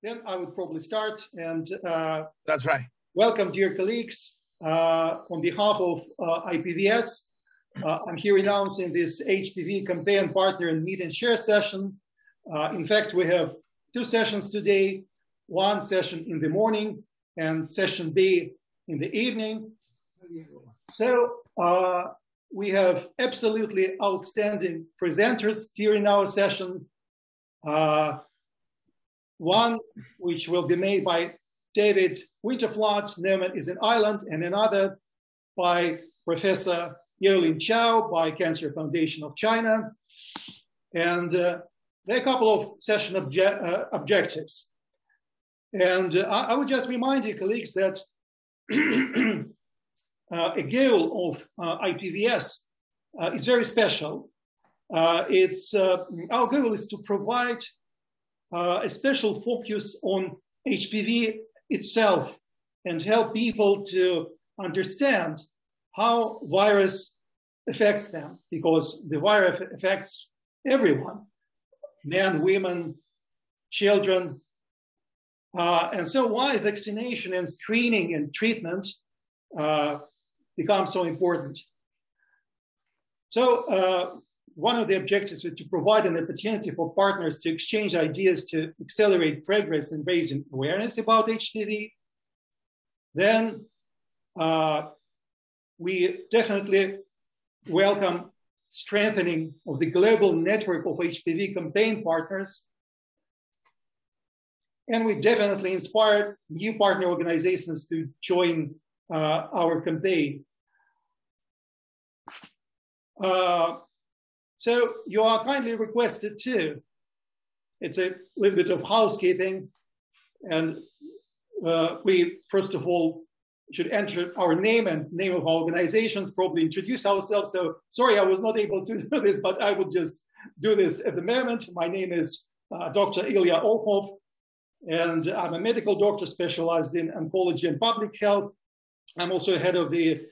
Then I would probably start. And that's right. Welcome, dear colleagues. On behalf of IPVS, I'm here announcing this HPV campaign partner and meet and share session. In fact, we have two sessions today, one session in the morning and session B in the evening. So we have absolutely outstanding presenters during our session. One which will be made by David Winterflood, NOMAN is an island, and another by Professor Qiao by Cancer Foundation of China. And there are a couple of session objectives. And I would just remind you, colleagues, that a goal of IPVS is very special. Our goal is to provide a special focus on HPV itself and help people to understand how virus affects them, because the virus affects everyone, men, women, children. And so why vaccination and screening and treatment become so important. So one of the objectives is to provide an opportunity for partners to exchange ideas to accelerate progress in raising awareness about HPV. Then we definitely welcome strengthening of the global network of HPV campaign partners. And we definitely inspire new partner organizations to join our campaign. So you are kindly requested to. It's a little bit of housekeeping. And we, first of all, should enter our name and name of our organizations, probably introduce ourselves. So sorry, I was not able to do this, but I would just do this at the moment. My name is Dr. Ilya Olkov, and I'm a medical doctor specialized in oncology and public health. I'm also head of the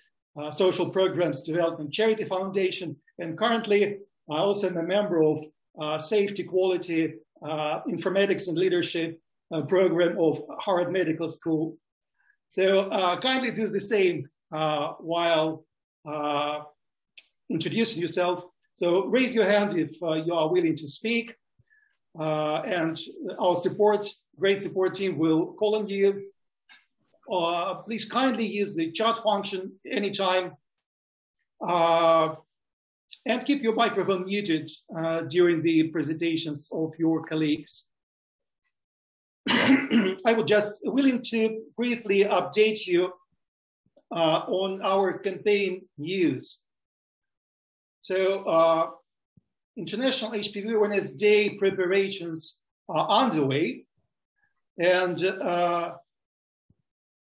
Social Programs Development Charity Foundation, and currently I also am a member of Safety, Quality, Informatics and Leadership program of Harvard Medical School. So kindly do the same while introducing yourself. So raise your hand if you are willing to speak, and our great support team will call on you. Please kindly use the chat function anytime. And keep your microphone muted during the presentations of your colleagues. I would just willing to briefly update you on our campaign news. So International HPV Awareness Day preparations are underway, and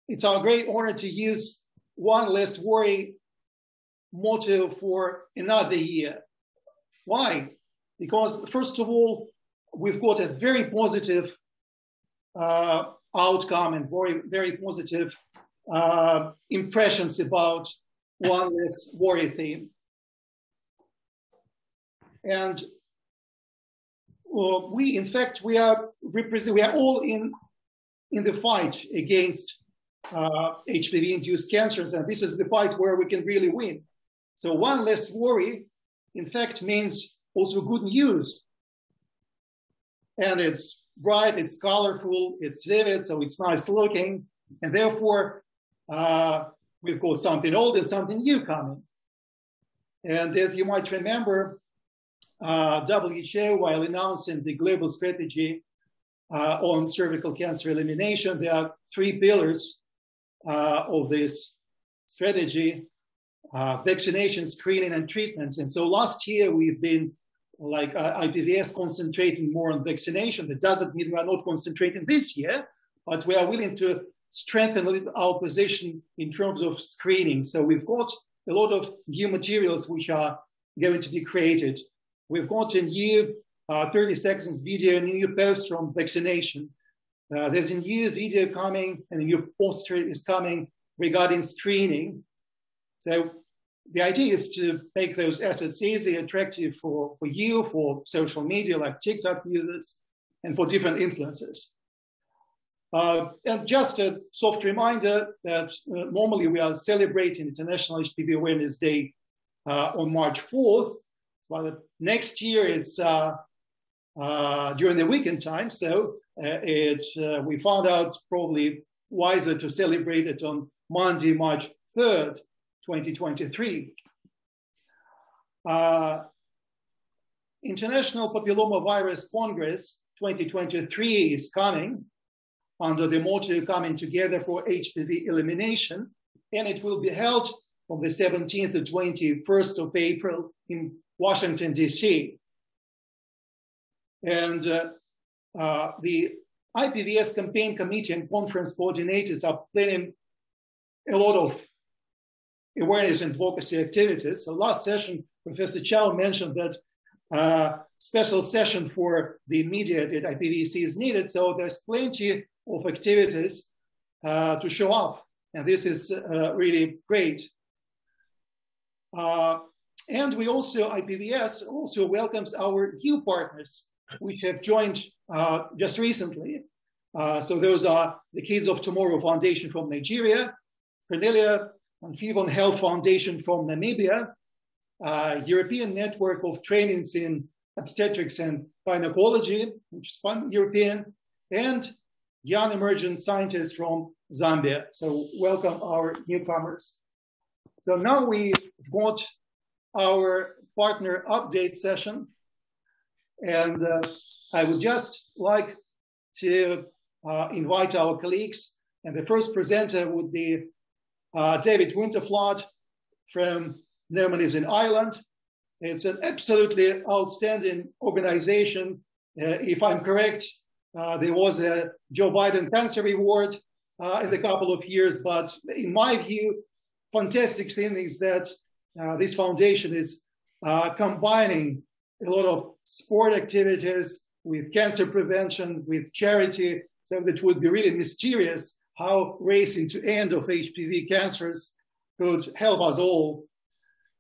it's our great honor to use One Less Worry motto for another year. Why? Because first of all, we've got a very positive outcome and very positive impressions about One Less Worry theme. And we are all in the fight against HPV-induced cancers, and this is the fight where we can really win. So One Less Worry, in fact, means also good news. And it's bright, it's colorful, it's vivid, so it's nice looking. And therefore, we've got something old and something new coming. And as you might remember, WHO, while announcing the global strategy on cervical cancer elimination, there are three pillars of this strategy: vaccination, screening, and treatments. And so last year we've been, like IPVS, concentrating more on vaccination. That doesn't mean we are not concentrating this year, but we are willing to strengthen our position in terms of screening. So we've got a lot of new materials which are going to be created. We've got a new 30 seconds video, a new poster on vaccination. There's a new video coming and a new poster is coming regarding screening. So the idea is to make those assets easy, attractive for you, for social media like TikTok users, and for different influencers. And just a soft reminder that normally we are celebrating International HPV Awareness Day on March 4th. But next year it's during the weekend time, so we found out probably wiser to celebrate it on Monday, March 3rd, 2023. International Papillomavirus Congress 2023 is coming under the motto "Coming Together for HPV Elimination," and it will be held from the 17th to 21st of April in Washington, D.C. And the IPVS Campaign Committee and conference coordinators are planning a lot of awareness and advocacy activities. So last session, Professor Qiao mentioned that special session for the media at IPVC is needed. So there's plenty of activities to show up. And this is really great. And we also, IPVS also welcomes our new partners, which have joined just recently. So those are the Kids of Tomorrow Foundation from Nigeria, Cornelia and Fivon Health Foundation from Namibia, European Network of Trainings in Obstetrics and Gynecology, which is European, and Young Emergent Scientists from Zambia. So welcome our newcomers. So now we've got our partner update session. And I would just like to invite our colleagues. And the first presenter would be David Winterflood from NOMAN is in Ireland. It's an absolutely outstanding organization. If I'm correct, there was a Joe Biden Cancer Award in a couple of years. But in my view, fantastic thing is that this foundation is combining a lot of sport activities with cancer prevention, with charity. So it would be really mysterious how racing to end of HPV cancers could help us all.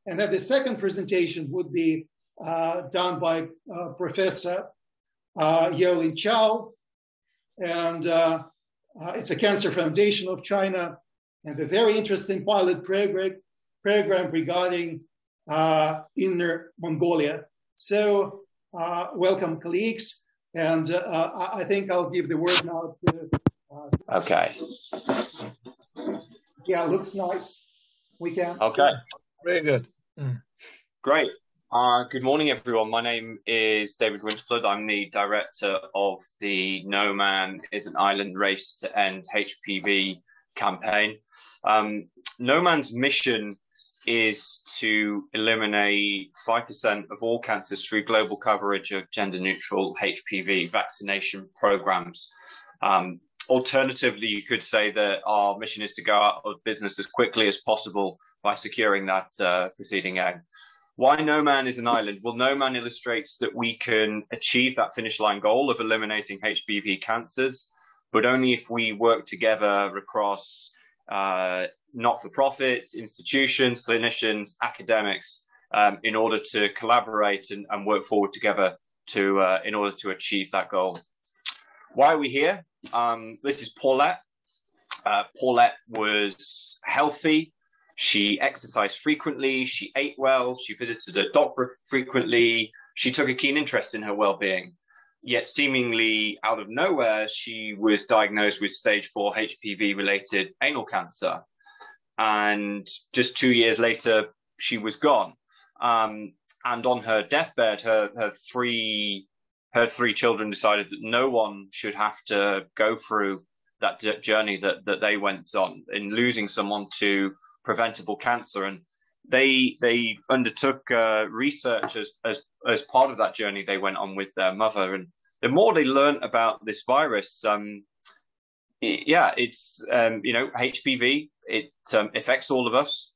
And then the second presentation would be done by Professor Yaolin Qiao. And it's a Cancer Foundation of China and a very interesting pilot program regarding Inner Mongolia. So welcome, colleagues. And I think I'll give the word now to... Okay. Yeah, looks nice. We can. Okay. Very good. Great. Good morning, everyone. My name is David Winterflood. I'm the director of the NOMAN is an Island Race to End HPV campaign. NOMAN's mission is to eliminate 5% of all cancers through global coverage of gender-neutral HPV vaccination programs. Alternatively, you could say that our mission is to go out of business as quickly as possible by securing that preceding aim. Why NOMAN is an island? Well, NOMAN illustrates that we can achieve that finish line goal of eliminating HPV cancers, but only if we work together across not-for-profits, institutions, clinicians, academics, in order to collaborate and work forward together in order to achieve that goal. Why are we here? This is Paulette. Paulette was healthy. She exercised frequently. She ate well. She visited a doctor frequently. She took a keen interest in her well-being. Yet seemingly out of nowhere, she was diagnosed with stage 4 HPV-related anal cancer. And just 2 years later, she was gone. And on her deathbed, her three children decided that no one should have to go through that journey that they went on in losing someone to preventable cancer. And they undertook research as part of that journey they went on with their mother. And the more they learned about this virus, it's HPV. It affects all of us.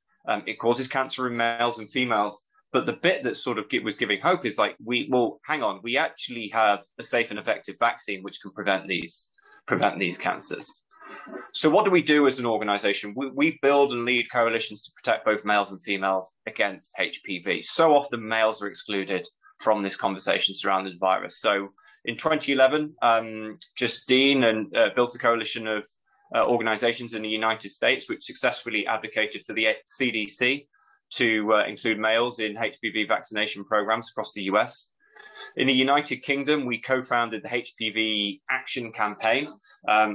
It causes cancer in males and females. But the bit that sort of was giving hope is like, hang on, we actually have a safe and effective vaccine which can prevent these cancers. So what do we do as an organization? We build and lead coalitions to protect both males and females against HPV. So often males are excluded from this conversation surrounding the virus. So in 2011, Justine built a coalition of organizations in the United States which successfully advocated for the CDC to include males in HPV vaccination programs across the US. In the United Kingdom, we co-founded the HPV Action Campaign,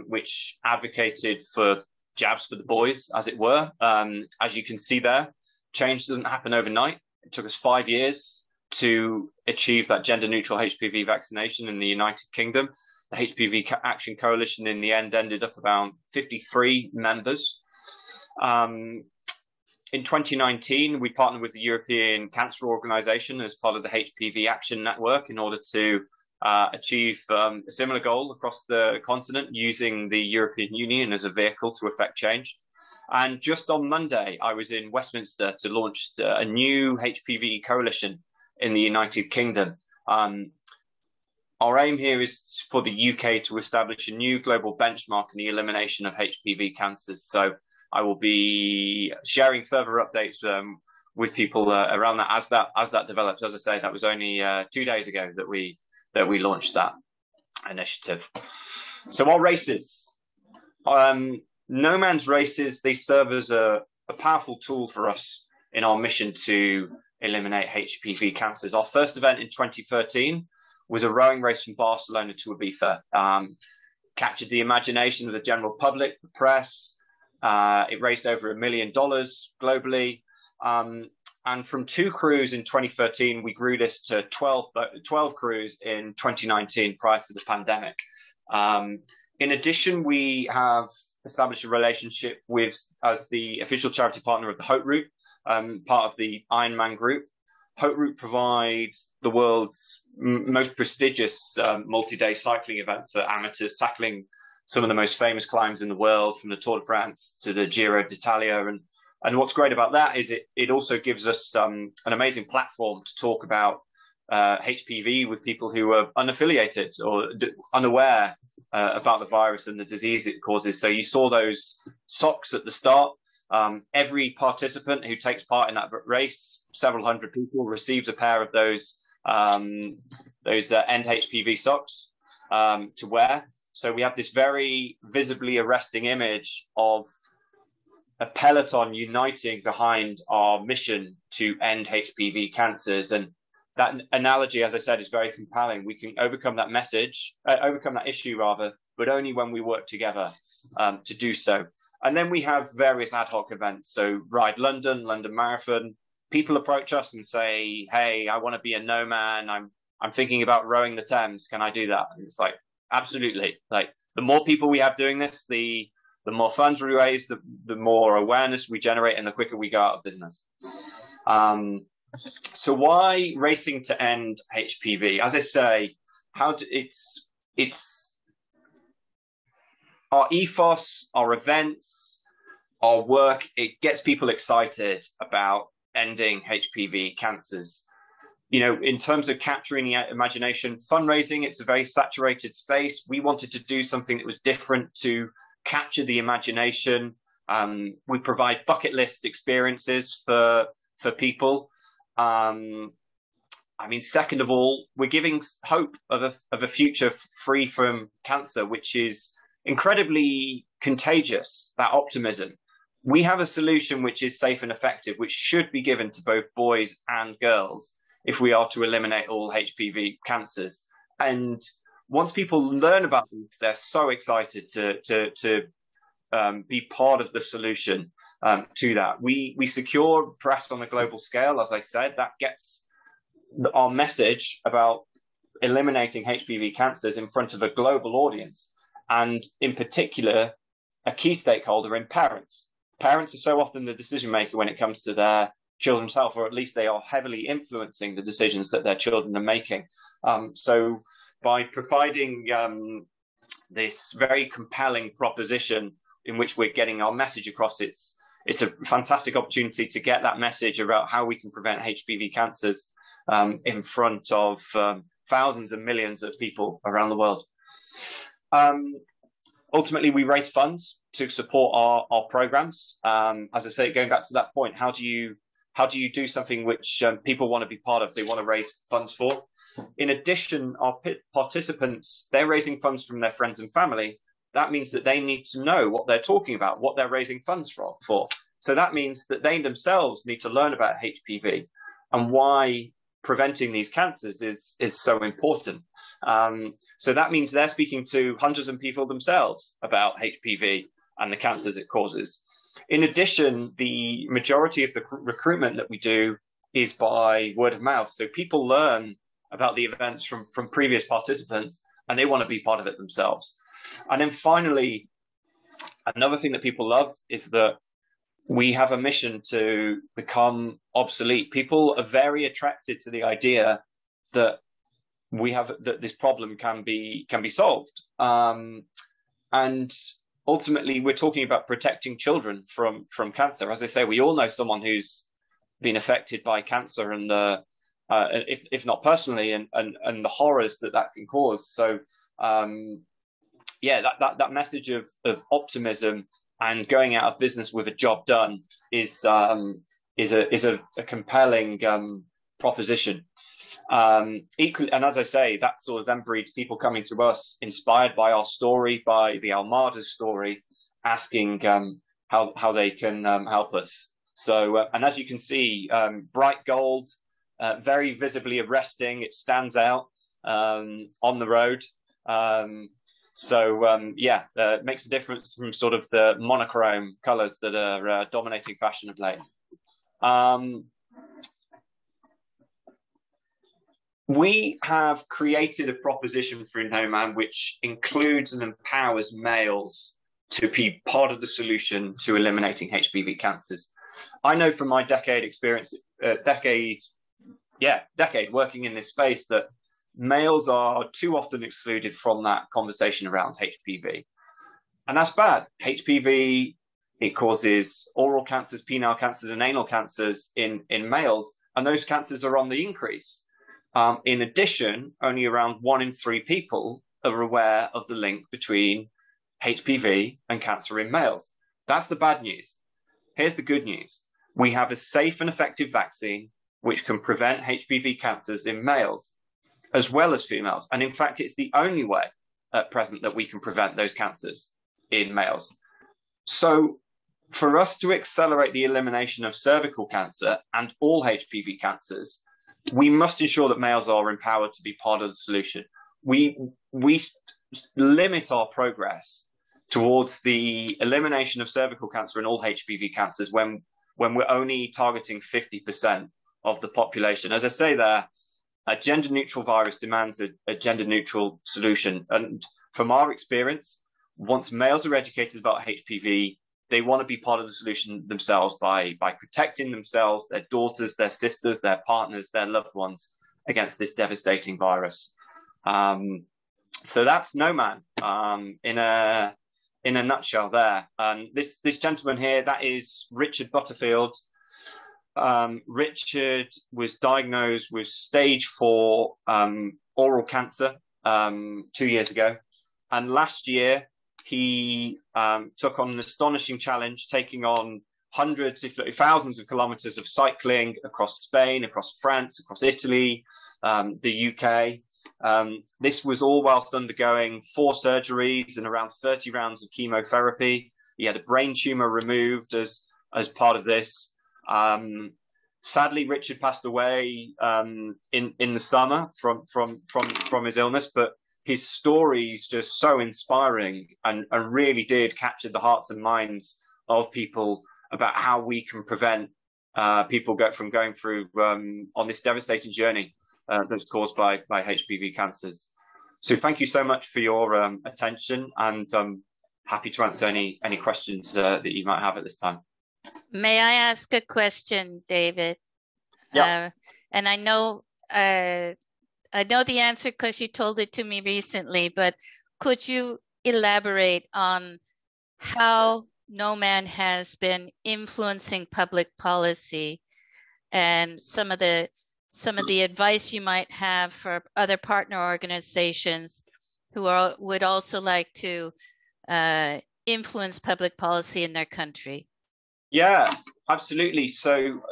which advocated for jabs for the boys, as it were. As you can see there, change doesn't happen overnight. It took us 5 years to achieve that gender-neutral HPV vaccination in the United Kingdom. The HPV Action Coalition in the end ended up around 53 members. In 2019, we partnered with the European Cancer Organization as part of the HPV Action Network in order to achieve a similar goal across the continent, using the European Union as a vehicle to effect change. And just on Monday, I was in Westminster to launch a new HPV coalition in the United Kingdom. Our aim here is for the UK to establish a new global benchmark in the elimination of HPV cancers. So I will be sharing further updates with people around that as that develops. As I say, that was only 2 days ago that we launched that initiative. So our races, NOMAN's races, they serve as a powerful tool for us in our mission to eliminate HPV cancers. Our first event in 2013 was a rowing race from Barcelona to Ibiza. Captured the imagination of the general public, the press. It raised over $1 million globally. And from 2 crews in 2013, we grew this to 12 crews in 2019 prior to the pandemic. In addition, we have established a relationship as the official charity partner of the Hope Route, part of the Ironman group. Hope Route provides the world's most prestigious multi-day cycling event for amateurs, tackling some of the most famous climbs in the world, from the Tour de France to the Giro d'Italia. And what's great about that is it also gives us an amazing platform to talk about HPV with people who are unaffiliated or unaware about the virus and the disease it causes. So you saw those socks at the start. Every participant who takes part in that race, several hundred people, receives a pair of those End HPV socks to wear. So we have this very visibly arresting image of a peloton uniting behind our mission to end HPV cancers. And that analogy, as I said, is very compelling. We can overcome that issue, but only when we work together to do so. And then we have various ad hoc events. So Ride London, London Marathon. People approach us and say, "Hey, I want to be a NOMAN. I'm thinking about rowing the Thames. Can I do that?" And it's like, absolutely. Like, the more people we have doing this, the more funds we raise, the more awareness we generate, and the quicker we go out of business. So why racing to end HPV? As I say, it's our ethos, our events, our work. It gets people excited about ending HPV cancers. You know, in terms of capturing the imagination, fundraising, it's a very saturated space. We wanted to do something that was different to capture the imagination. We provide bucket list experiences for people. Second of all, we're giving hope of a future free from cancer, which is incredibly contagious, that optimism. We have a solution which is safe and effective, which should be given to both boys and girls if we are to eliminate all HPV cancers. And once people learn about this, they're so excited to be part of the solution to that. We secure press on a global scale, as I said. That gets our message about eliminating HPV cancers in front of a global audience, and in particular, a key stakeholder in parents. Parents are so often the decision maker when it comes to their children's health, or at least they are heavily influencing the decisions that their children are making. So by providing this very compelling proposition in which we're getting our message across, it's a fantastic opportunity to get that message about how we can prevent HPV cancers in front of thousands and millions of people around the world. Ultimately, we raise funds to support our programs. As I say, going back to that point, how do you How do you do something which people want to be part of, they want to raise funds for? In addition, our participants, they're raising funds from their friends and family. That means that they need to know what they're talking about, what they're raising funds for. So that means that they themselves need to learn about HPV and why preventing these cancers is so important. So that means they're speaking to hundreds of people themselves about HPV and the cancers it causes. In addition, the majority of the recruitment that we do is by word of mouth. So people learn about the events from previous participants, and they want to be part of it themselves. And then finally, another thing that people love is that we have a mission to become obsolete. People are very attracted to the idea that that this problem can be solved. And ultimately, we're talking about protecting children from cancer. As I say, we all know someone who's been affected by cancer, and if not personally, and the horrors that can cause. So, yeah, that message of optimism and going out of business with a job done is a compelling proposition. Equally, and as I say, that sort of then breeds people coming to us inspired by our story, by the Almada's story, asking how they can help us. So, and as you can see, bright gold, very visibly arresting. It stands out on the road. Yeah, it makes a difference from sort of the monochrome colors that are dominating fashion of late. We have created a proposition through NOMAN which includes and empowers males to be part of the solution to eliminating HPV cancers. I know from my decade working in this space that males are too often excluded from that conversation around HPV. And that's bad. HPV, it causes oral cancers, penile cancers, and anal cancers in males, and those cancers are on the increase. In addition, only around 1 in 3 people are aware of the link between HPV and cancer in males. That's the bad news. Here's the good news. We have a safe and effective vaccine which can prevent HPV cancers in males as well as females. And in fact, it's the only way at present that we can prevent those cancers in males. So for us to accelerate the elimination of cervical cancer and all HPV cancers, we must ensure that males are empowered to be part of the solution. We limit our progress towards the elimination of cervical cancer and all HPV cancers when we're only targeting 50% of the population. As I say there, a gender-neutral virus demands a gender-neutral solution. And from our experience, once males are educated about HPV, they want to be part of the solution themselves by protecting themselves, their daughters, their sisters, their partners, their loved ones against this devastating virus. So that's NOMAN in a nutshell there. This gentleman here, that is Richard Butterfield. Richard was diagnosed with stage 4 oral cancer 2 years ago. And last year, he took on an astonishing challenge, taking on hundreds, if not thousands of kilometers of cycling across Spain, across France, across Italy, the UK. This was all whilst undergoing 4 surgeries and around 30 rounds of chemotherapy. He had a brain tumor removed as part of this. Sadly, Richard passed away in the summer from his illness, but his story is just so inspiring and really did capture the hearts and minds of people about how we can prevent people from going through on this devastating journey that's caused by HPV cancers. So thank you so much for your attention, and I'm happy to answer any questions that you might have at this time. May I ask a question, David? Yeah. And I know the answer because you told it to me recently, but could you elaborate on how NOMAN has been influencing public policy and some of the advice you might have for other partner organizations who would also like to influence public policy in their country? Yeah, absolutely. So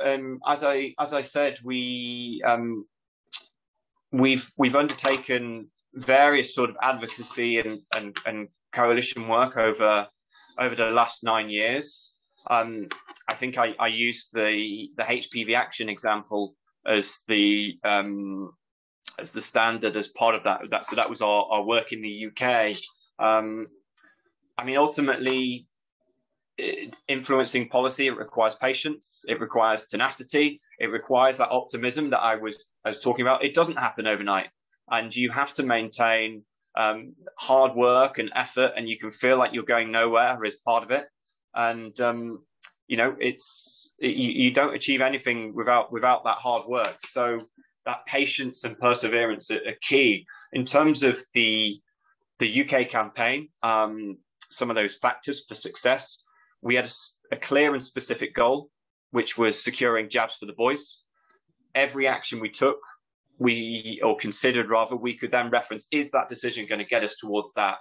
as I said, we've undertaken various sort of advocacy and coalition work over the last 9 years. I think I used the HPV action example as the standard as part of that. So that was our work in the UK. I mean, ultimately, influencing policy, it requires patience, it requires tenacity, it requires that optimism that I was talking about. It doesn't happen overnight, and you have to maintain hard work and effort, and you can feel like you're going nowhere as part of it. And you know, you don't achieve anything without that hard work. So that patience and perseverance are key. In terms of the UK campaign, some of those factors for success, we had a clear and specific goal, which was securing jabs for the boys. Every action we took, considered rather, we could then reference, is that decision going to get us towards that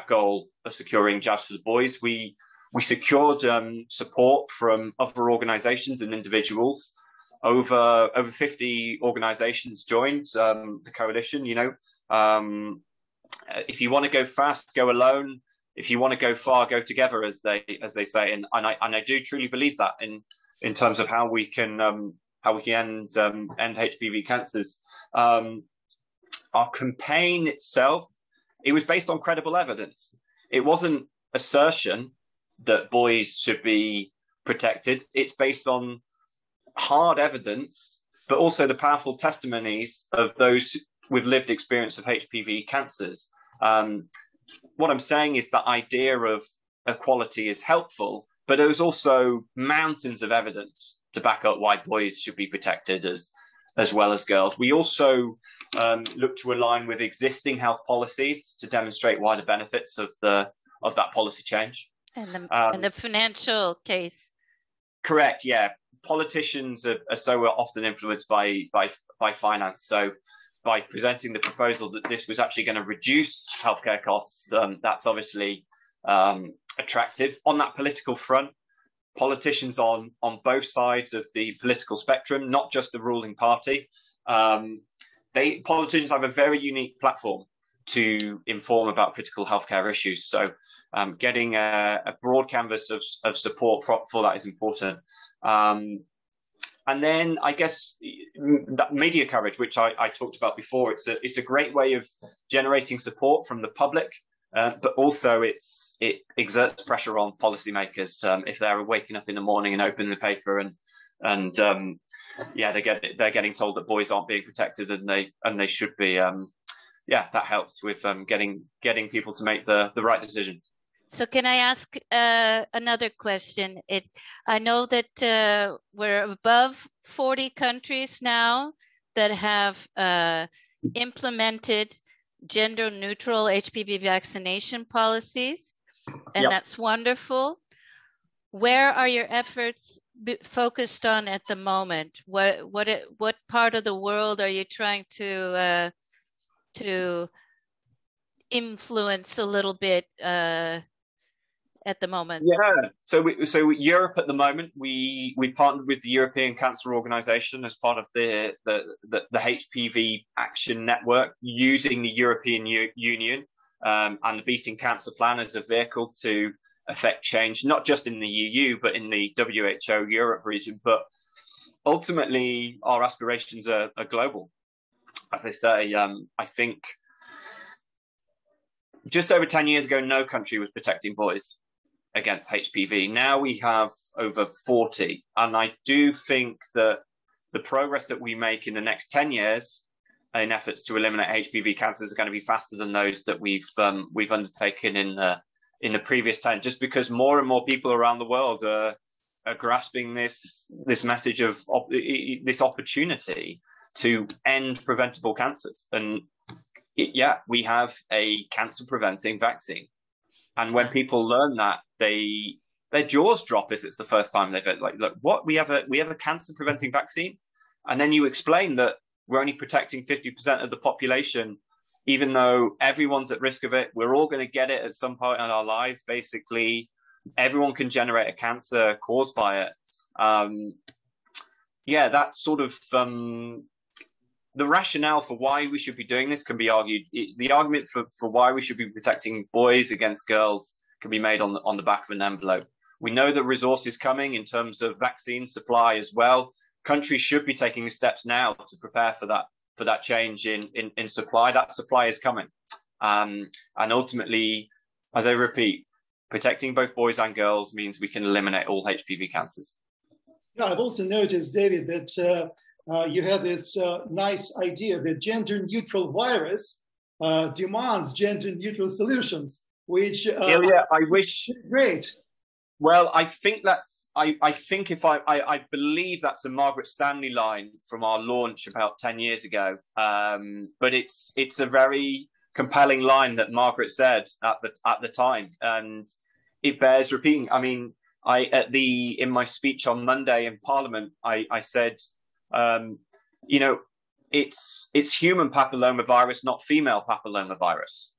goal of securing jabs for the boys? We secured support from other organizations and individuals. Over 50 organizations joined the coalition. You know, if you want to go fast, go alone. If you want to go far, go together, as they say. And I do truly believe that in terms of how we can end HPV cancers. Our campaign itself, it was based on credible evidence. It wasn't assertion that boys should be protected. It's based on hard evidence, but also the powerful testimonies of those with lived experience of HPV cancers. What I'm saying is that idea of equality is helpful, but there was also mountains of evidence to back up why boys should be protected as well as girls. We also look to align with existing health policies to demonstrate wider benefits of that policy change. And the financial case. Correct. Yeah, politicians are so often influenced by finance. So by presenting the proposal that this was actually going to reduce healthcare costs, that's obviously attractive. On that political front, politicians on both sides of the political spectrum, not just the ruling party, politicians have a very unique platform to inform about critical healthcare issues. So getting a broad canvas of support for that is important. And then I guess that media coverage, which I talked about before, it's a great way of generating support from the public, but also it exerts pressure on policymakers if they're waking up in the morning and opening the paper and they're getting told that boys aren't being protected and they should be. That helps with getting people to make the right decision. So can I ask another question? I know that we're above 40 countries now that have implemented gender-neutral HPV vaccination policies, and that's wonderful. Where are your efforts focused on at the moment? What part of the world are you trying to influence a little bit at the moment? Yeah, so Europe at the moment, we partnered with the European Cancer Organization as part of the HPV Action Network, using the European Union and the Beating Cancer Plan as a vehicle to affect change, not just in the EU, but in the WHO Europe region. But ultimately, our aspirations are global. As I say, I think just over 10 years ago, no country was protecting boys against HPV. Now we have over 40. And I do think that the progress that we make in the next 10 years in efforts to eliminate HPV cancers are going to be faster than those that we've undertaken in the previous 10, just because more and more people around the world are grasping this message of this opportunity to end preventable cancers. And we have a cancer preventing vaccine. And when people learn that, their jaws drop if it's the first time they've heard, like, look, what, we have a cancer preventing vaccine? And then you explain that we're only protecting 50% of the population, even though everyone's at risk of it. We're all going to get it at some point in our lives, basically. everyone can generate a cancer caused by it. Yeah, that's sort of the rationale for why we should be doing this can be argued. The argument for why we should be protecting boys against girls can be made on the back of an envelope. We know that resources coming in terms of vaccine supply as well. Countries should be taking steps now to prepare for that change in supply. That supply is coming. And ultimately, as I repeat, protecting both boys and girls means we can eliminate all HPV cancers. Yeah, I've also noticed, David, that you had this nice idea that gender-neutral virus demands gender-neutral solutions, which Ilya, I wish. Great. Well, I think I believe that's a Margaret Stanley line from our launch about 10 years ago. But it's a very compelling line that Margaret said at the time, and it bears repeating. I mean, in my speech on Monday in Parliament, I said, it's human papillomavirus, not female papillomavirus.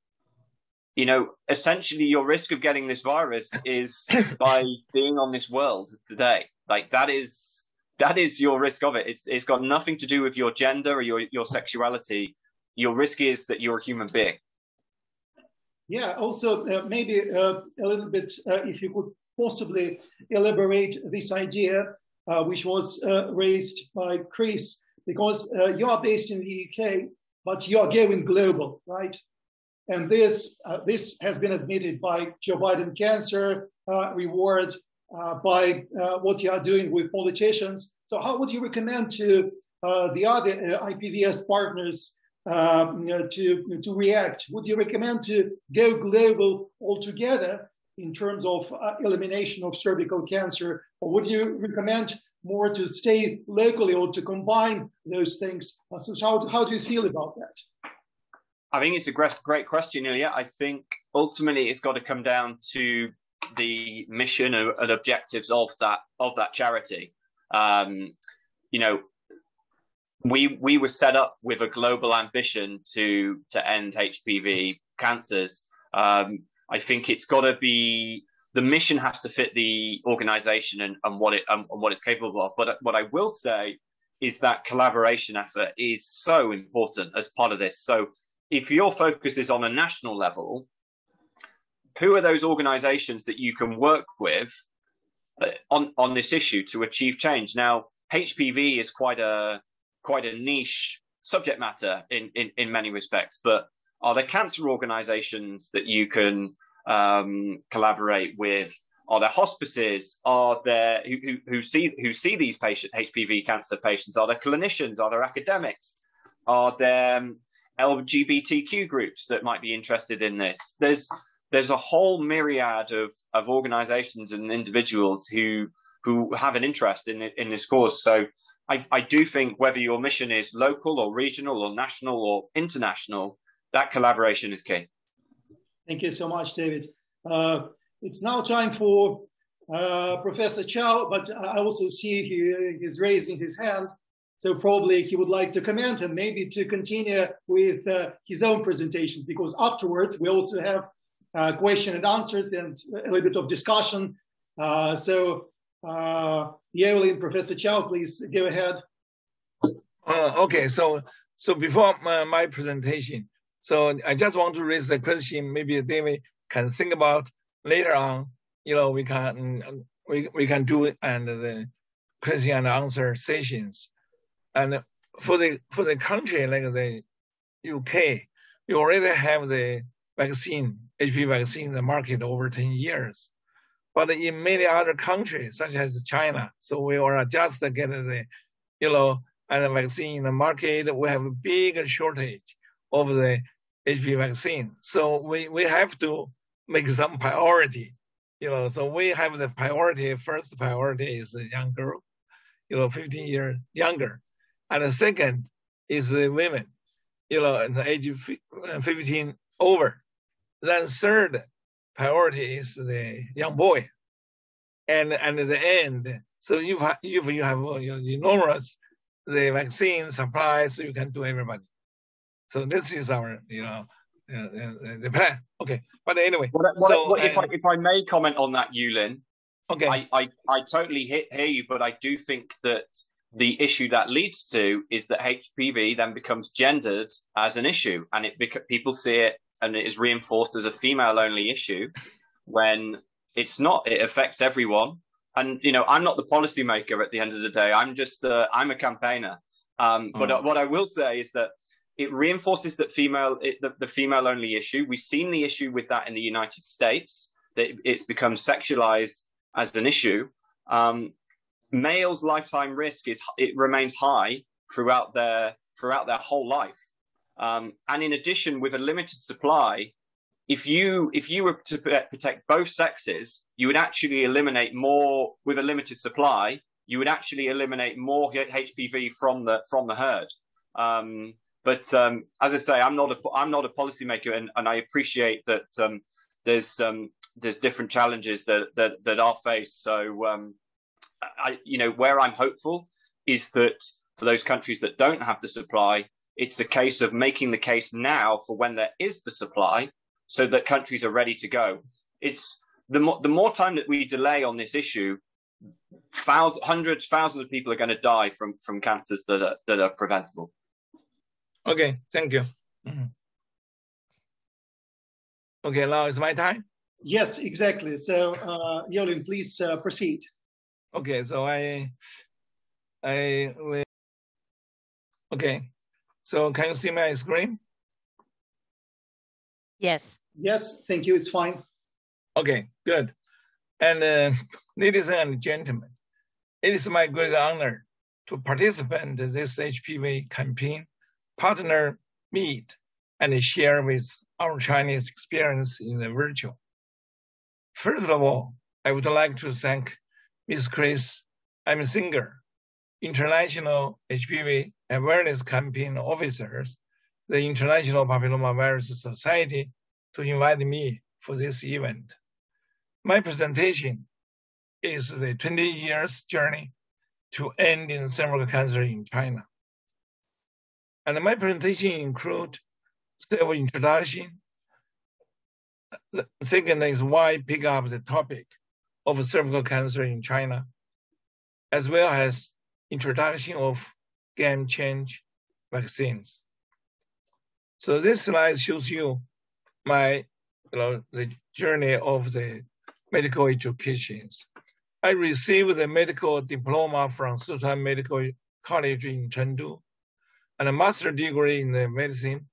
Essentially your risk of getting this virus is by being on this world today. Like that is your risk of it. It's got nothing to do with your gender or your sexuality. Your risk is that you're a human being. Yeah. Also, maybe a little bit, if you could possibly elaborate this idea, which was raised by Chris, because you are based in the UK, but you are going global, right? And this has been admitted by Joe Biden Cancer Reward, by what you are doing with politicians. So how would you recommend to the other IPVS partners to react? Would you recommend to go global altogether in terms of elimination of cervical cancer? Or would you recommend more to stay locally or to combine those things? So how do you feel about that? I think it's a great question, Ilya. I think ultimately it's got to come down to the mission and objectives of that charity. We were set up with a global ambition to end HPV cancers. I think it's got to be, the mission has to fit the organization and what it's capable of. But what I will say is that collaboration effort is so important as part of this. So if your focus is on a national level, who are those organizations that you can work with on this issue to achieve change? Now, HPV is quite a niche subject matter in many respects, but are there cancer organizations that you can collaborate with? Are there hospices? Are there who see these HPV cancer patients? Are there clinicians? Are there academics? Are there LGBTQ groups that might be interested in this? There's a whole myriad of organizations and individuals who have an interest in this cause. So I do think whether your mission is local or regional or national or international, that collaboration is key. Thank you so much, David. It's now time for Professor Qiao, but I also see he's raising his hand. So probably he would like to comment and maybe to continue with his own presentations, because afterwards we also have question and answers and a little bit of discussion. So Yeo-Lin, Professor Qiao, please go ahead. Okay, so before my presentation, so I just want to raise a question. Maybe David can think about later on. We can do it and the question and answer sessions. And for the country like the UK, we already have the vaccine, HPV vaccine in the market over 10 years. But in many other countries, such as China, so we are just get the, and the vaccine in the market. We have a big shortage of the HPV vaccine. So we have to make some priority, so we have the priority. First priority is the young girl, 15 years younger. And the second is the women, in the age of 15 over. Then third priority is the young boy. And at the end, so if you have enormous the vaccine supply, so you can do everybody. So this is our the plan. Okay, but anyway. If I may comment on that, Yulin. Okay. I totally hear you, but I do think that the issue that leads to is that HPV then becomes gendered as an issue, and people see it, and it is reinforced as a female-only issue when it's not. It affects everyone. And, you know, I'm not the policymaker at the end of the day. I'm just, I'm a campaigner. But what I will say is that it reinforces that the female-only issue. We've seen the issue with that in the United States, that it's become sexualized as an issue. Males' lifetime risk remains high throughout their whole life. And in addition, with a limited supply, if you were to protect both sexes, you would actually eliminate more with a limited supply. You would actually eliminate more HPV from the herd. But as I say, I'm not a policymaker, and I appreciate that there's different challenges that are faced. So where I'm hopeful is that for those countries that don't have the supply, it's a case of making the case now for when there is the supply, so that countries are ready to go. It's the more time that we delay on this issue, hundreds, thousands of people are going to die from cancers that are preventable. Okay, thank you. Mm-hmm. Okay, now it's my time. Yes, exactly. So, Yolin, please proceed. Okay, so okay. So can you see my screen? Yes. Yes, thank you. It's fine. Okay, good. And ladies and gentlemen, it is my great honor to participate in this HPV campaign partner meet and share with our Chinese experience in the virtual. First of all, I would like to thank Ms. Chris Singer, International HPV Awareness Campaign Officers, the International Papillomavirus Society, to invite me for this event. My presentation is the 20 years journey to ending cervical cancer in China. And my presentation includes several introduction. The second is why pick up the topic of cervical cancer in China, as well as introduction of game change vaccines. So this slide shows you my, the journey of the medical education. I received the medical diploma from Sichuan Medical College in Chengdu, and a master's degree in the medicine,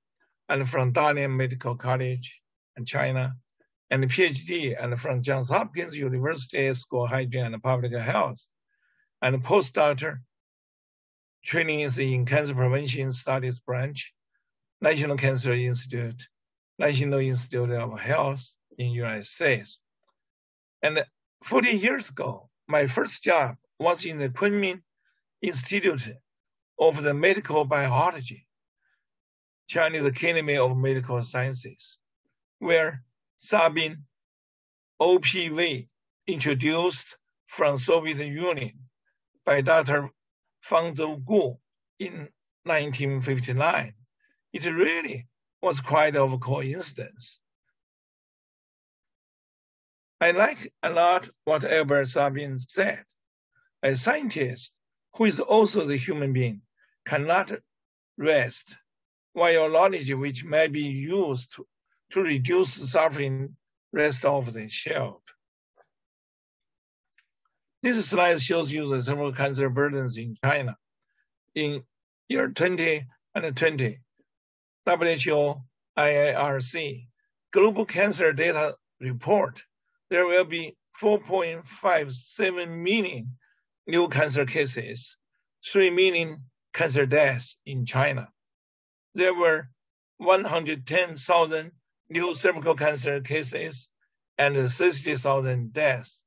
and from Dalian Medical College in China, and a PhD and from Johns Hopkins University School of Hygiene and Public Health, and a postdoctoral training is in Cancer Prevention Studies Branch, National Cancer Institute, National Institute of Health in the United States. And 40 years ago, my first job was in the Kunming Institute of the Medical Biology, Chinese Academy of Medical Sciences, where Sabin OPV introduced from Soviet Union by Dr. Fang Zhougu in 1959. It really was quite of a coincidence. I like a lot what Albert Sabin said. A scientist who is also the human being cannot rest while your knowledge which may be used to reduce suffering rest of the shelf. This slide shows you the cervical cancer burdens in China. In year 2020, WHO IARC Global Cancer Data Report, there will be 4.57 million new cancer cases, 3 million cancer deaths in China. There were 110,000 new cervical cancer cases and 60,000 deaths,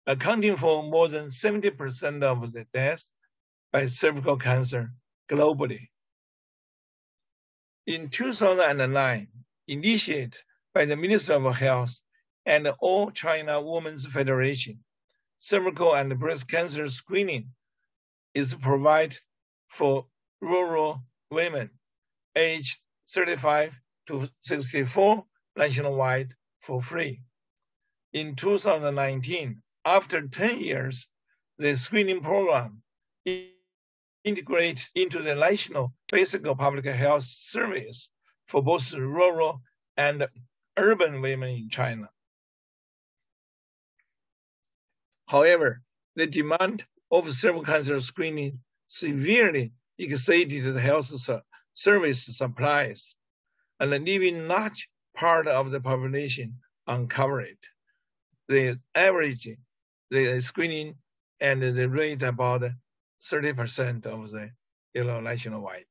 accounting for more than 70% of the deaths by cervical cancer globally. In 2009, initiated by the Minister of Health and All China Women's Federation, cervical and breast cancer screening is provided for rural women aged 35 to 64 nationwide for free. In 2019, after 10 years, the screening program integrates into the National Basic Public Health Service for both rural and urban women in China. However, the demand of cervical cancer screening severely exceeded the health service supplies, and leaving large part of the population uncovered. The average, the screening and the rate about 30% of the nationwide,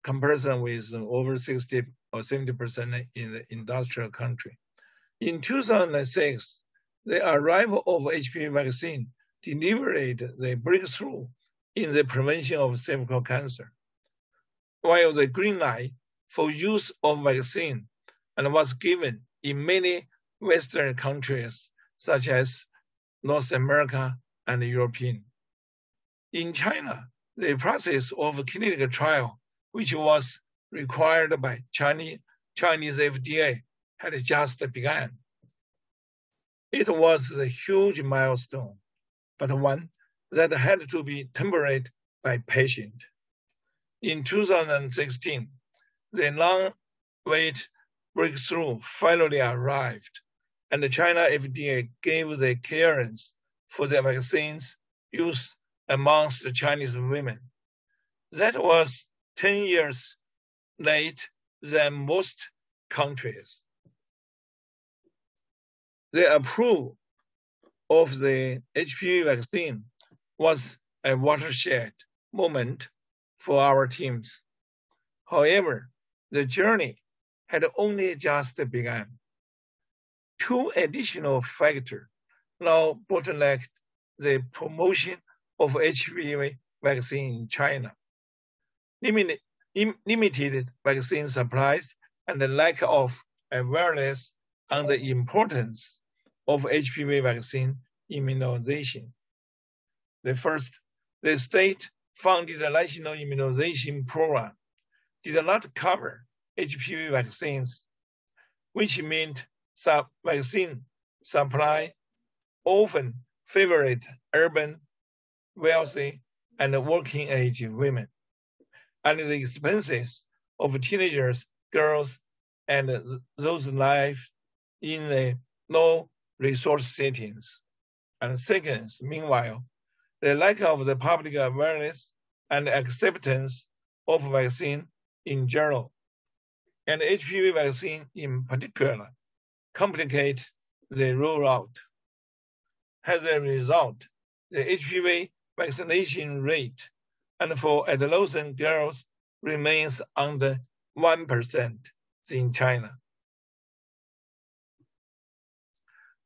comparison with over 60 or 70% in the industrial country. In 2006, the arrival of HPV vaccine delivered the breakthrough in the prevention of cervical cancer, while the green light for use of vaccine and was given in many Western countries, such as North America and European. In China, the process of clinical trial, which was required by Chinese FDA, had just begun. It was a huge milestone, but one that had to be tempered by patience. In 2016, the long-awaited breakthrough finally arrived, and the China FDA gave the clearance for the vaccine's use amongst the Chinese women. That was 10 years late than most countries. The approval of the HPV vaccine was a watershed moment for our teams. However, the journey had only just begun. Two additional factors now bottlenecked the promotion of HPV vaccine in China. Limited vaccine supplies and the lack of awareness on the importance of HPV vaccine immunization. The first, the state-funded national immunization program did not cover HPV vaccines, which meant vaccine supply often favored urban, wealthy, and working-age women, and the expenses of teenagers, girls, and those live in the low-resource settings. And second, meanwhile, the lack of the public awareness and acceptance of vaccine in general, and HPV vaccine in particular, complicate the rollout. As a result, the HPV vaccination rate and for adolescent girls remains under 1% in China.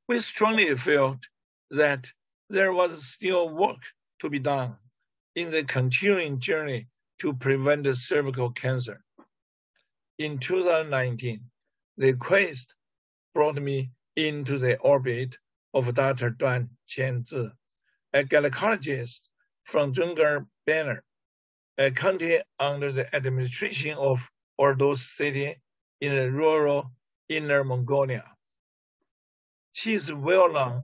We strongly felt that there was still work to be done in the continuing journey to prevent cervical cancer. In 2019, the quest brought me into the orbit of Dr. Duan Qianzi, a gynecologist from Zhonggar Banner, a county under the administration of Ordos City in the rural Inner Mongolia. She is well-known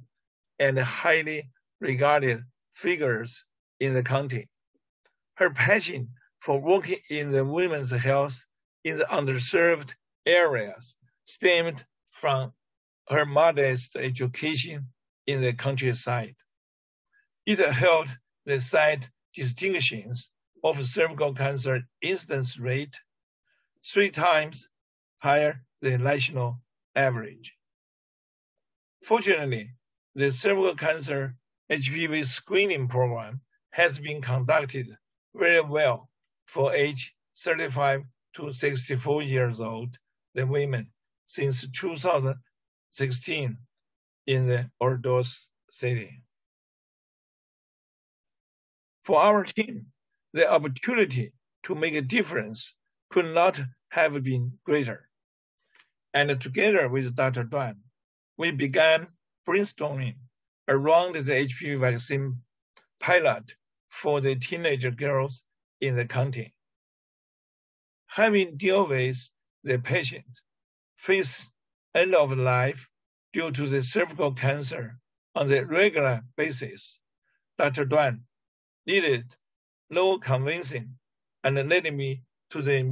and highly regarded figures in the county. Her passion for working in the women's health in the underserved areas stemmed from her modest education in the countryside. It held the side distinctions of cervical cancer incidence rate 3 times higher than national average. Fortunately, the cervical cancer HPV screening program has been conducted very well for age 35 to 64 years old, the women, since 2016 in the Ordos City. For our team, the opportunity to make a difference could not have been greater. And together with Dr. Duan, we began brainstorming around the HPV vaccine pilot for the teenager girls in the county. Having dealt with the patient face end of life due to the cervical cancer on the regular basis, Dr. Duan needed no convincing and led me to the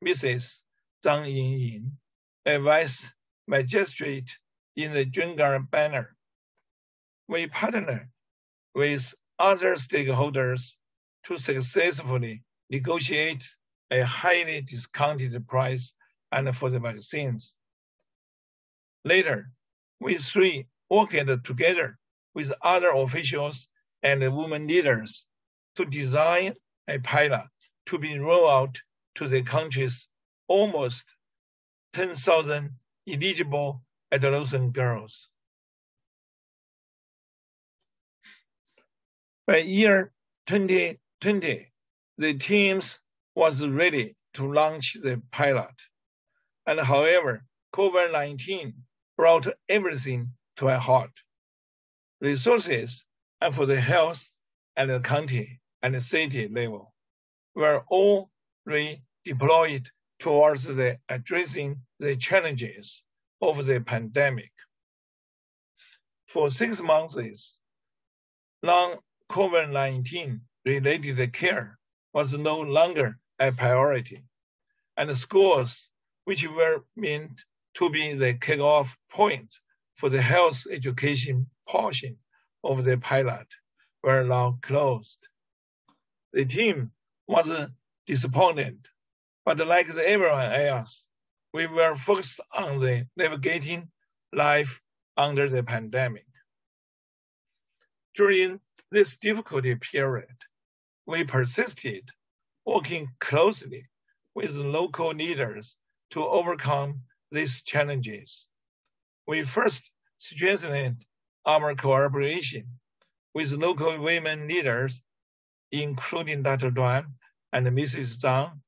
Mrs. Zhang Yinyin, a vice magistrate in the Jungar banner. We partnered with other stakeholders to successfully negotiate a highly discounted price and for the vaccines. Later, we three worked together with other officials and women leaders to design a pilot to be rolled out to the country's almost 10,000 eligible adolescent girls. By year 2020, the teams was ready to launch the pilot. And however, COVID-19 brought everything to a halt. Resources and for the health and the county and the city level were all redeployed towards the addressing the challenges of the pandemic. For 6 months, non-COVID-19 related care was no longer a priority, and the schools, which were meant to be the kickoff point for the health education portion of the pilot, were now closed. The team was disappointed, but like everyone else, we were focused on the navigating life under the pandemic. During this difficult period, we persisted, working closely with local leaders to overcome these challenges. We first strengthened our cooperation with local women leaders, including Dr. Duan and Mrs. Zhang.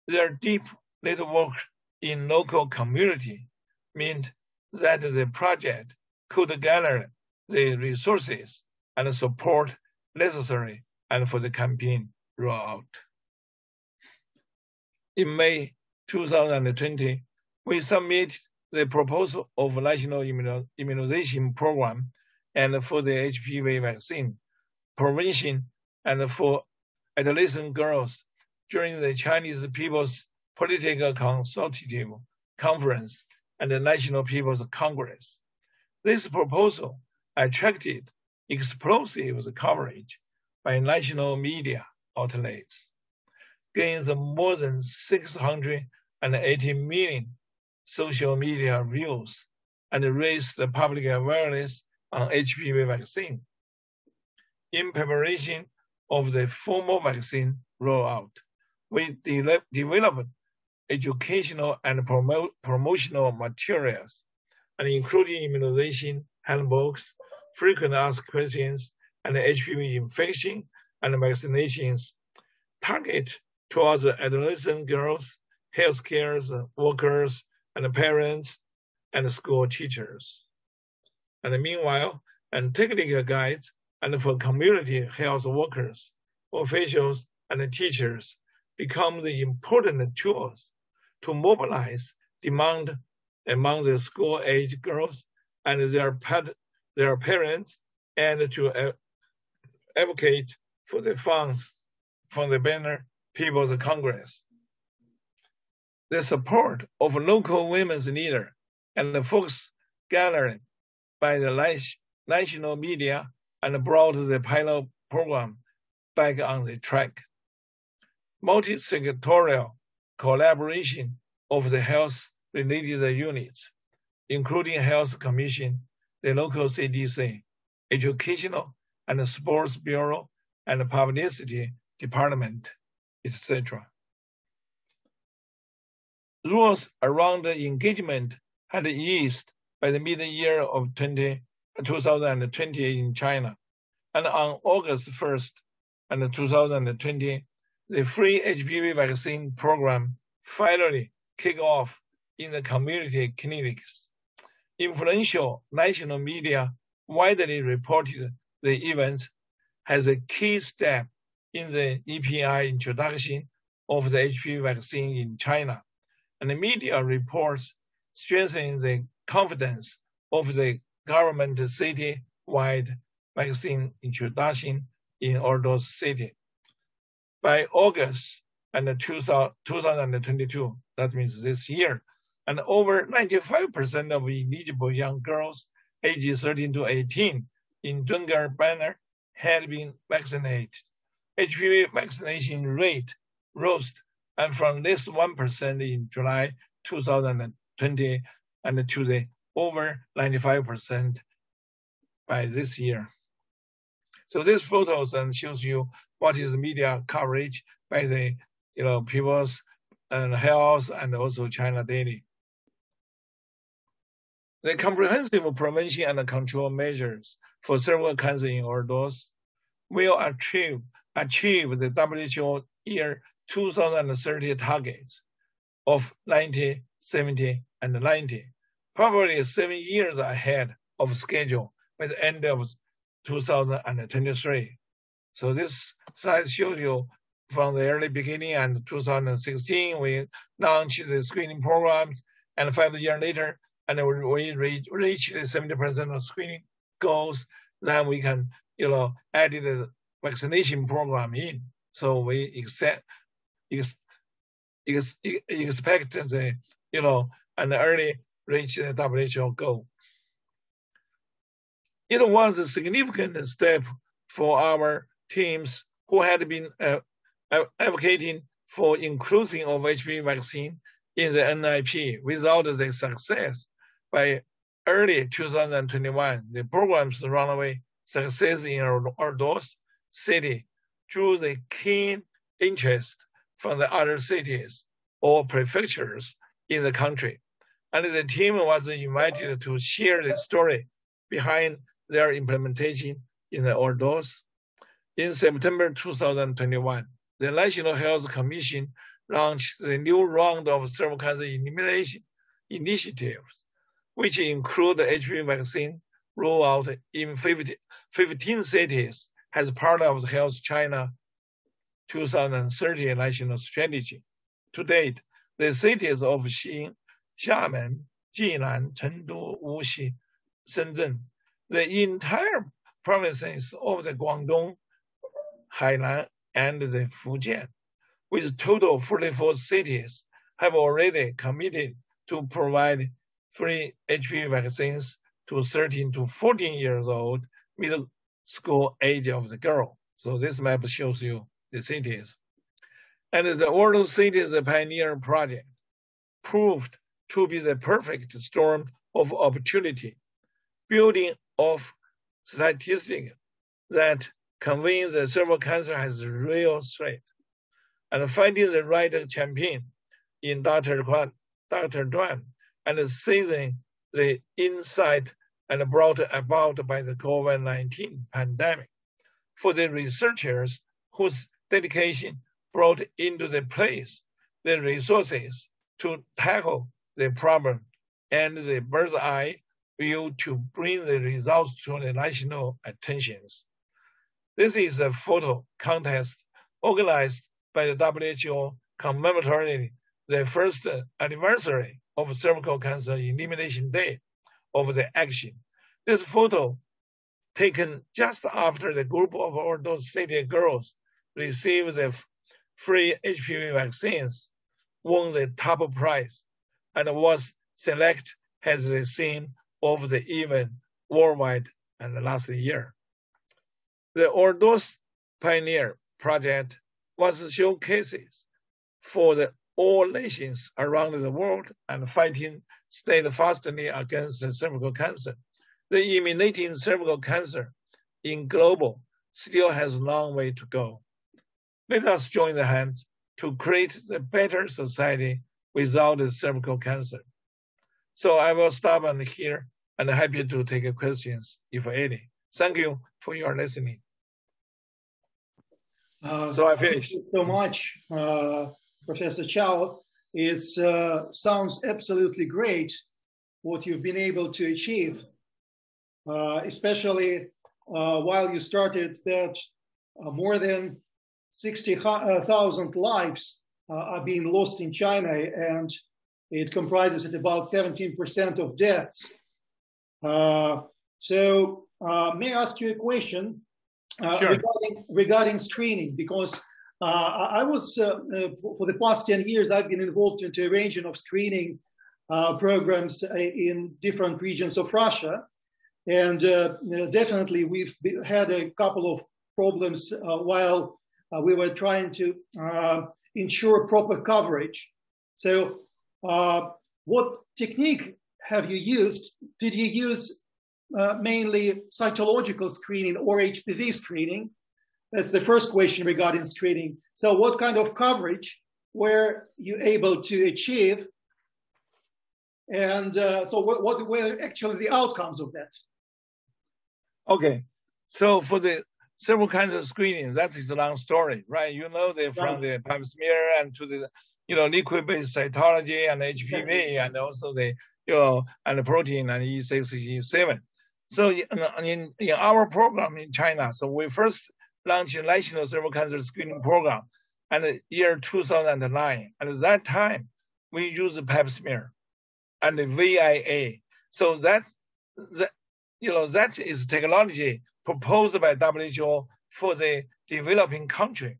Their deep network in local community meant that the project could gather the resources and support necessary and for the campaign rollout. In May 2020, we submitted the proposal of national immunization program and for the HPV vaccine prevention and for adolescent girls during the Chinese People's Political Consultative Conference and the National People's Congress. This proposal attracted explosive coverage by national media outlets, gained more than 680 million social media views, and raised the public awareness on HPV vaccine. In preparation of the formal vaccine rollout, we developed educational and promotional materials, and including immunization handbooks, frequent asked questions, and HPV infection and vaccinations, target towards adolescent girls, healthcare workers, and parents, and school teachers. And meanwhile, and technical guides and for community health workers, officials, and teachers become the important tools to mobilize demand among the school-age girls and their parents, and to advocate for the funds from the banner People's Congress. The support of local women's leaders and the folks gathered by the national media and brought the pilot program back on the track. Multi-sectorial collaboration of the health-related units, including Health Commission, the local CDC, Educational and Sports Bureau, and Publicity Department, etc. Rules around the engagement had eased by the mid-year of 2020 in China, and on August 1st, 2020, the free HPV vaccine program finally kicked off in the community clinics. Influential national media widely reported the event as a key step in the EPI introduction of the HPV vaccine in China, and the media reports strengthening the confidence of the government city-wide vaccine introduction in all those cities. By August 2022, that means this year, and over 95% of eligible young girls ages 13 to 18 in Zheng'an banner had been vaccinated. HPV vaccination rate rose, and from this 1% in July 2020 and to the over 95% by this year. So this photos and shows you what is media coverage by the People's Health and also China Daily. The comprehensive prevention and control measures for cervical cancer in adults will achieve the WHO year 2030 targets of 90, 70, and 90, probably 7 years ahead of schedule by the end of 2023. So this slide shows you from the early beginning and 2016, we launched the screening programs, and 5 years later, and we reached the 70% of screening goals, then we can, add the vaccination program in. So we expect the, an early reach the WHO goal. It was a significant step for our teams who had been advocating for inclusion of HPV vaccine in the NIP. Without the success, by early 2021, the program's runaway success in Ordos city drew the keen interest from the other cities or prefectures in the country. And the team was invited to share the story behind their implementation in the Ordos. In September 2021, the National Health Commission launched the new round of cervical cancer elimination initiatives, which include the HPV vaccine rollout in 15 cities as part of the Health China 2030 national strategy. To date, the cities of Xinjiang, Xiamen, Jinan, Chengdu, Wuxi, Shenzhen, the entire provinces of the Guangdong, Hainan, and the Fujian, with total 44 cities, have already committed to provide free HPV vaccines to 13 to 14 years old middle school age of the girl. So this map shows you the cities. And the World Cities Pioneer Project proved to be the perfect storm of opportunity, building off statistics that conveys that cervical cancer has a real threat, and finding the right champion in Dr. Duan, and seizing the insight and brought about by the COVID-19 pandemic. For the researchers whose dedication brought into the place the resources to tackle the problem and the bird's eye view to bring the results to the national attentions. This is a photo contest organized by the WHO commemorating the first anniversary of Cervical Cancer Elimination Day of the action. This photo, taken just after the group of all those city girls received the free HPV vaccines, won the top prize, and was selected as the theme of the event worldwide and last year. The Ordos Pioneer Project was showcases for all nations around the world and fighting steadfastly against cervical cancer. The eliminating cervical cancer in global still has a long way to go. Let us join the hands to create the better society without the cervical cancer. So I will stop here and happy to take questions if any. Thank you for your listening. So I finished. Thank you so much, Professor Qiao. It sounds absolutely great what you've been able to achieve, especially while you started that more than 60,000 lives are being lost in China, and It comprises at about 17% of deaths. May I ask you a question Sure. regarding screening? Because I was, for the past 10 years, I've been involved into a range of screening programs in different regions of Russia. And definitely we've had a couple of problems while we were trying to ensure proper coverage. So what technique have you used? Did you use mainly cytological screening or HPV screening? That's the first question regarding screening. So what kind of coverage were you able to achieve? And so what were actually the outcomes of that? Okay, so for the several kinds of screening, that is a long story, right? You know, they from the pap smear and to the, liquid-based cytology and HPV, and also the, and the protein and E6, E7. So in our program in China, so we first launched a national several cancer screening program in the year 2009. And at that time, we used the pap smear and the VIA. So that is technology proposed by WHO for the developing country.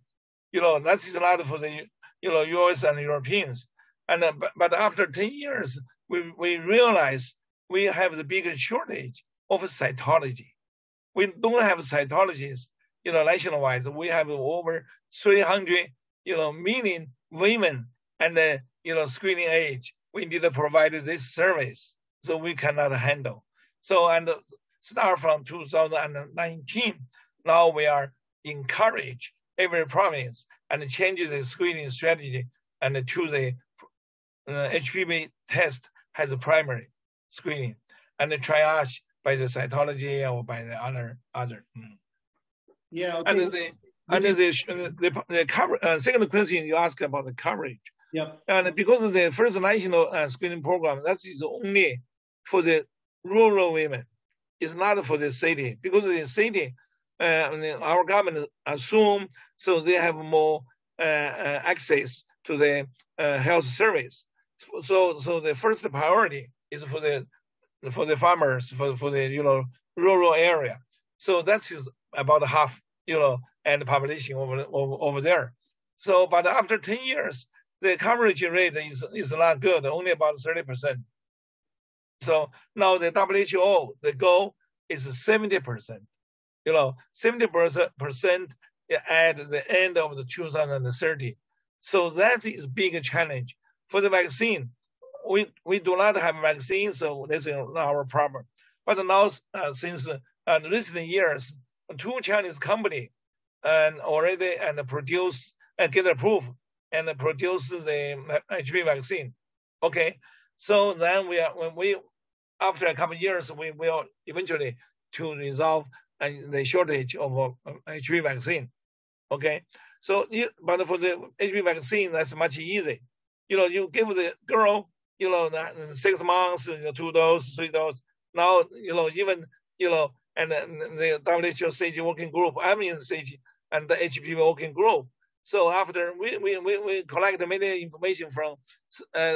That is not for the US and Europeans. And but after 10 years, we realized we have the biggest shortage of cytology. We don't have cytologists, nationwide. We have over 300, million women and screening age. We need to provide this service, so we cannot handle. So, and start from 2019, now we are encourage every province and change the screening strategy and to the HPV test has a primary screening and the triage by the cytology or by the other. Yeah. Okay. And the cover, second question you asked about the coverage. Yeah. And because of the first national screening program, that is only for the rural women. It's not for the city, because the city, our government assume so they have more access to the health service. So the first priority is for the farmers, for the rural area. So that is about half and the population over there. So but after 10 years, the coverage rate is not good, only about 30%. So now the WHO, the goal is 70%. 70% at the end of the 2030. So that is a big challenge. For the vaccine, we do not have a vaccine, so this is not our problem. But now, since recent years, 2 Chinese companies already produce and get approved and produce the HPV vaccine. Okay, so then after a couple of years, we will eventually to resolve the shortage of HPV vaccine. Okay, so but for the HPV vaccine, that's much easy. You give the girl, 6 months, 2 doses, 3 doses. Now, even, and the WHO SAGE working group, I'm in SAGE and the HPV working group. So after we collect many information from,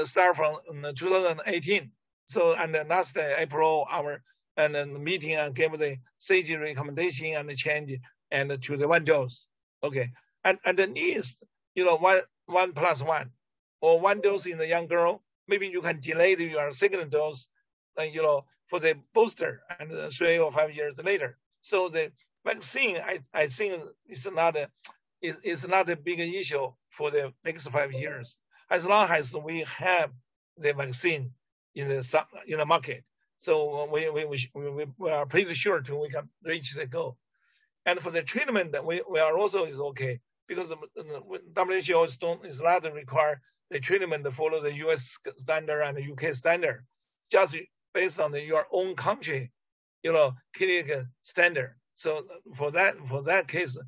start from 2018. So, and then last April, our meeting and gave the SAGE recommendation and the change and to the 1 dose. Okay, and at least, 1+1 or 1 dose in the young girl. Maybe you can delay your second dose, for the booster and 3 or 5 years later. So the vaccine, I think is not a big issue for the next 5 years, as long as we have the vaccine in the market. So we are pretty sure we can reach the goal. And for the treatment, we are also is okay, because the WHO is not require the treatment to follow the US standard and the UK standard, just based on your own country, clinical standard. So for that case,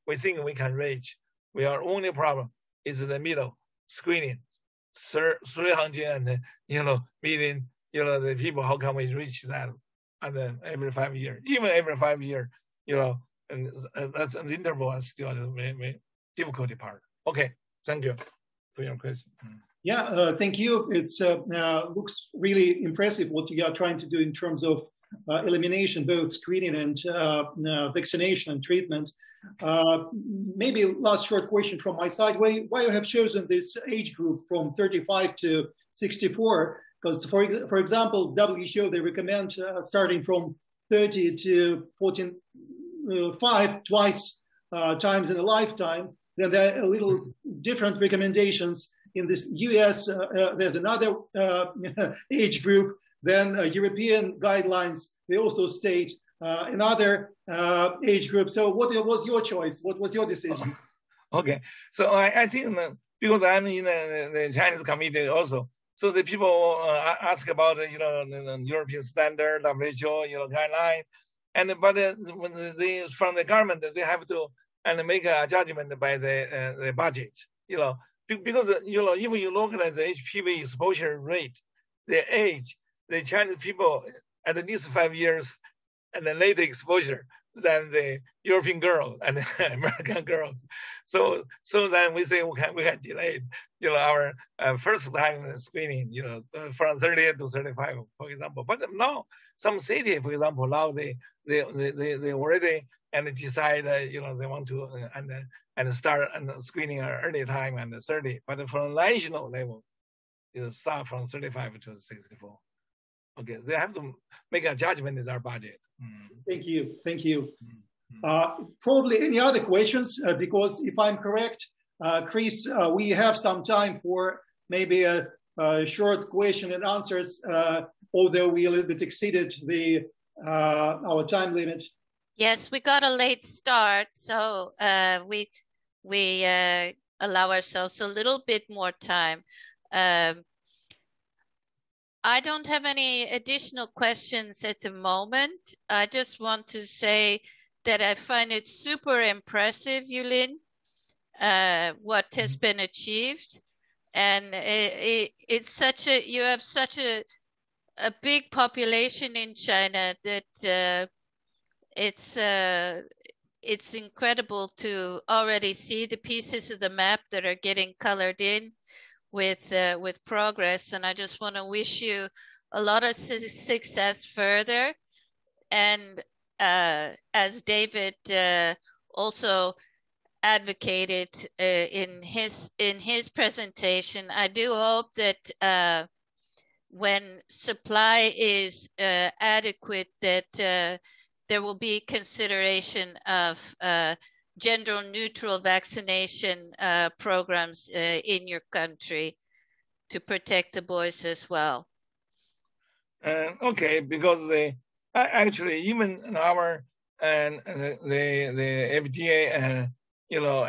we think we can reach. Our only problem is the middle screening, 300 million, the people. How can we reach that? And then every 5 years, even every 5 years, and that's an interval. Is still a very difficult part. Okay, thank you for your question. Yeah, thank you. It's looks really impressive what you are trying to do in terms of elimination, both screening and vaccination and treatment. Maybe last short question from my side. Why you have chosen this age group from 35 to 64? Because for example, WHO, they recommend starting from 30 to 45 twice times in a lifetime. Then there are a little different recommendations. In this US, there's another age group. Then European guidelines, they also state another age group. So what was your choice? What was your decision? Okay, so I think because I'm in the Chinese committee also, so the people ask about the European standard, WHO guideline, and but when they from the government they have to make a judgment by the budget, because if you look at the HPV exposure rate, the age, the Chinese people at least 5 years and the later exposure than the European girl and the American girls. So then we say we can delay, our first time screening, from 30 to 35, for example. But now some city, for example, now they already and decide, they want to and start screening at early time and 30. But from national level, start from 35 to 64. Okay, they have to make a judgment in our budget. Thank you. Probably any other questions? Because if I'm correct, Chris, we have some time for maybe a short question and answers, although we a little bit exceeded our time limit. Yes, we got a late start, so we allow ourselves a little bit more time. I don't have any additional questions at the moment. I just want to say that I find it super impressive, Yulin, what has been achieved. And it's such you have such a big population in China that it's incredible to already see the pieces of the map that are getting colored in with progress, and I just want to wish you a lot of success further. And as David also advocated in his presentation, I do hope that when supply is adequate, that there will be consideration of gender-neutral vaccination programs in your country to protect the boys as well. Okay, because actually even our the FDA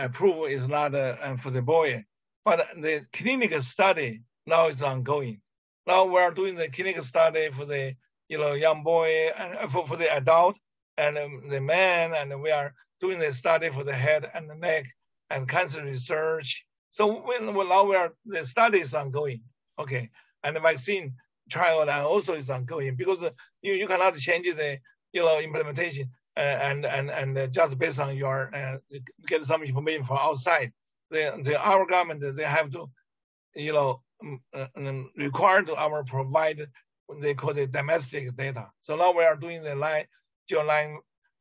approval is not for the boy, but the clinical study now is ongoing. Now we are doing the clinical study for the young boy and for the adult and the man, and we are doing the study for the head and the neck and cancer research. So now the study is ongoing, okay, and the vaccine trial also is ongoing, because you cannot change the implementation and just based on your get some information from outside. Our government, they have to required our provide what they call the domestic data. So now we are doing the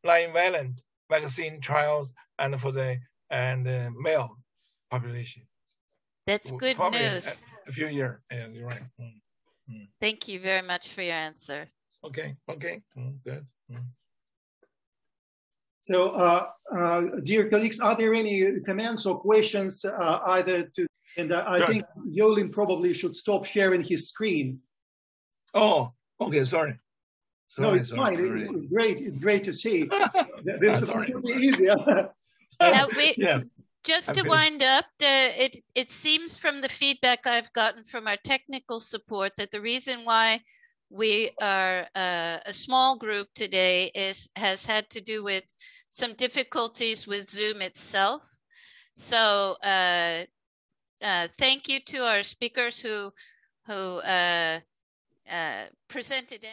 bivalent vaccine trials and for the male population. That's good probably news. A few years. Yeah, you're right. Thank you very much for your answer. Okay. Good. So, dear colleagues, are there any comments or questions either to? And I think Yulin probably should stop sharing his screen. Oh, okay. Sorry. No, it's fine. It's great. It's great to see. This will be easier. Yes. Just to wind up, it seems from the feedback I've gotten from our technical support that the reason why we are a small group today has had to do with some difficulties with Zoom itself. So thank you to our speakers who presented.